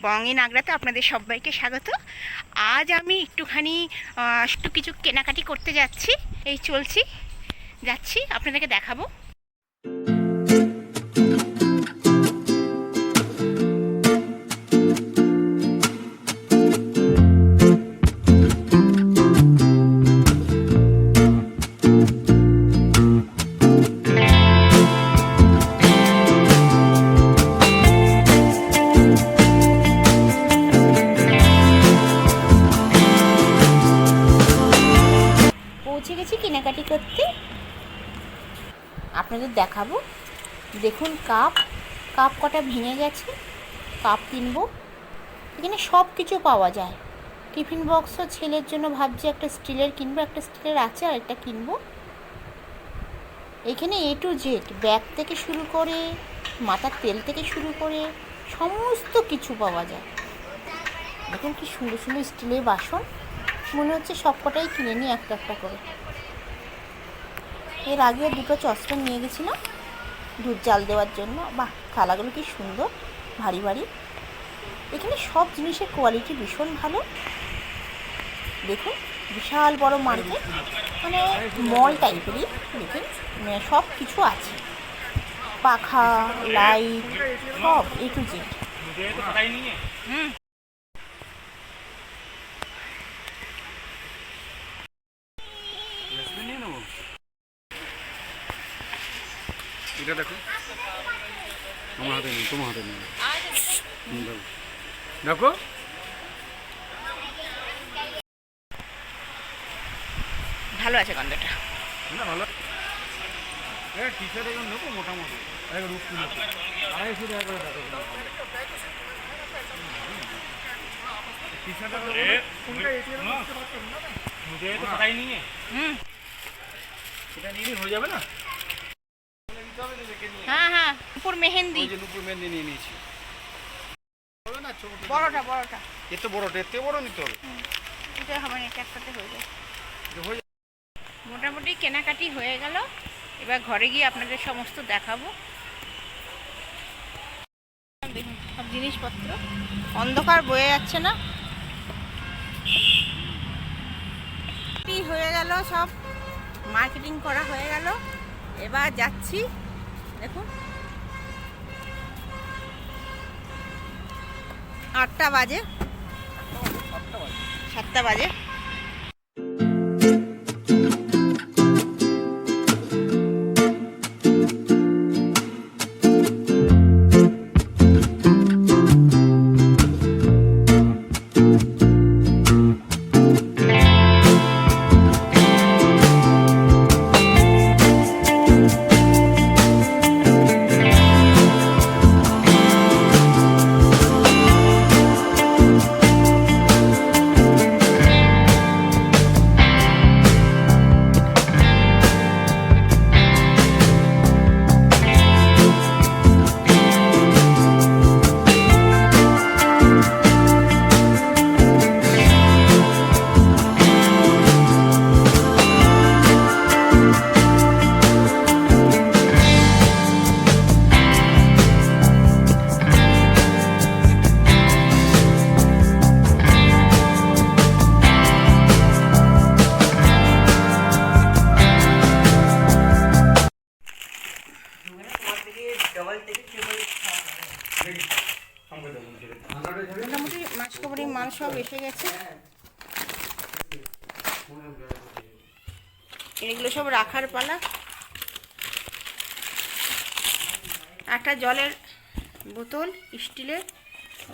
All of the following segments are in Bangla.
বঙ্গি নাগরাতে আপনাদের সবাইকে স্বাগত। আজ আমি একটু কিছু কেনাকাটি করতে যাচ্ছি। এই যাচ্ছি আপনাদেরকে দেখাবো। পৌঁছে গেছি কেনাকাটি করতে, আপনাদের দেখাবো। দেখুন কাপ কটা ভেঙে গেছে, কাপ কিনবো। এখানে সব কিছু পাওয়া যায়। টিফিন বক্সও ছেলের জন্য ভাবছি একটা স্টিলের কিনবো, একটা স্টিলের আছে আর একটা কিনবো। এখানে A to Z, ব্যাগ থেকে শুরু করে মাথার তেল থেকে শুরু করে সমস্ত কিছু পাওয়া যায়। দেখুন কি সুন্দর সুন্দর স্টিলের বাসন, মনে হচ্ছে সব কটাই কিনে নিই একটা একটা করে। এর আগে দুটো চসপ্যান নিয়ে গেছিলাম দুধ জাল দেওয়ার জন্য। বাহ, থালাগুলো কি সুন্দর, ভারী ভারী। এখানে সব জিনিসের কোয়ালিটি ভীষণ ভালো। দেখুন বিশাল বড় মার্কেট, মানে মল টাইপেরই। দেখুন সব কিছু আছে, পাখা, লাইট, সব A to Z। এটা দেখো, আমার হাতে নেই, তোমার হাতে নেই। দেখো ভালো আছে গন্ধটা, না ভালো। টি শার্ট এখন নেবো মোটামুটি রূপ কিলো 250 টাকা করে দেখো। টি শার্ট সেটা নিয়ে হয়ে যাবে না? হ্যাঁ উপর মেহেন্দি, নুপুর মেহেন্দি নিয়ে নিয়েছি। বড়টা এত বড়টা, এত বড় নিতে হবে? এটা হবে না, এটা একসাথে হয়ে যায়। মোটামুটি কেনাকাটি হয়ে গেল, এবার ঘরে গিয়ে আপনাদের সমস্ত দেখাবো। দেখুন সব জিনিসপত্র, অন্ধকার বয়ে যাচ্ছে না? হয়ে গেল, সব মার্কেটিং করা হয়ে গেল। এবার যাচ্ছি, দেখুন 8টা বাজে, 7টা বাজে। মোটামুটি মাছ কাবারের মাল সব এসে গেছে। এগুলো সব রাখার পালা। একটা জলের বোতল স্টিলের,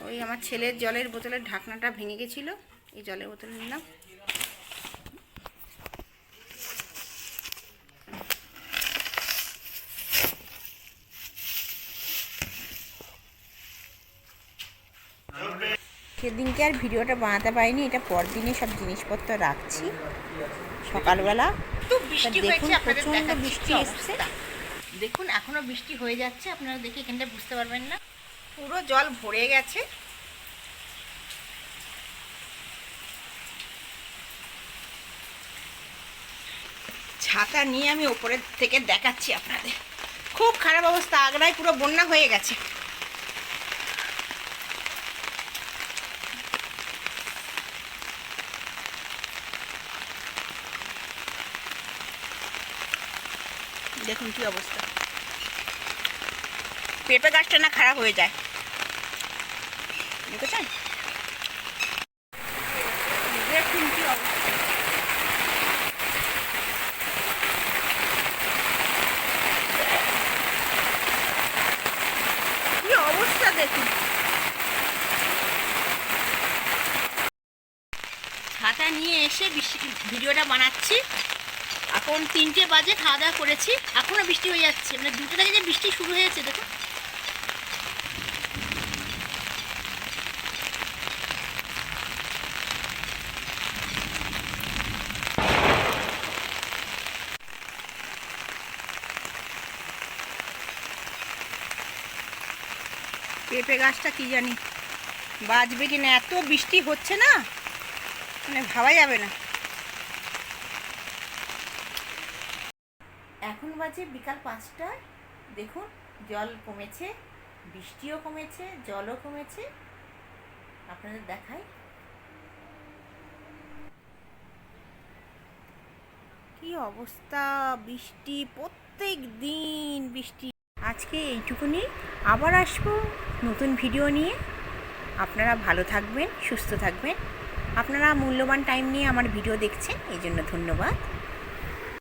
ওই আমার ছেলের জলের বোতলের ঢাকনাটা ভেঙে গেছিলো, এই জলের বোতল নিলাম। সেদিনকে আর ভিডিওটা বানাতে পারিনি, এটা পরদিনে সব জিনিসপত্র রাখছি সকালবেলা। দেখুন প্রচণ্ড বৃষ্টি এসছে, দেখুন এখনও বৃষ্টি হয়ে যাচ্ছে। আপনারা দেখে এখানটা বুঝতে পারবেন না, পুরো জল ভরে গেছে। ছাতা নিয়ে আমি ওপরের থেকে দেখাচ্ছি আপনাদের। খুব খারাপ অবস্থা, আগ্রায় পুরো বন্যা হয়ে গেছে। দেখুন কি অবস্থা, পেঁপে গাছটা না খারাপ হয়ে যায়, দেখেছেন? দেখুন কি অবস্থা, কি অবস্থা দেখুন। ছাতা নিয়ে এসে ভিডিওটা বানাচ্ছি। এখন 3টে বাজে, খাওয়া দাওয়া করেছি, এখনও বৃষ্টি হয়ে যাচ্ছে, মানে 2টা থেকে যে বৃষ্টি শুরু হয়েছে দেখুন। পেঁপে গাছটা কি জানি বাঁচবে কি না, এত বৃষ্টি হচ্ছে না, মানে ভাবা যাবে না। এখন বাজে বিকাল 5টায়, দেখুন জল কমেছে, বৃষ্টিও কমেছে, জলও কমেছে, আপনাদের দেখাই। কি অবস্থা, বৃষ্টি, প্রত্যেক দিন বৃষ্টি। আজকে এইটুকুনি, আবার আসবো নতুন ভিডিও নিয়ে। আপনারা ভালো থাকবেন, সুস্থ থাকবেন। আপনারা মূল্যবান টাইম নিয়ে আমার ভিডিও দেখছেন, এই জন্য ধন্যবাদ।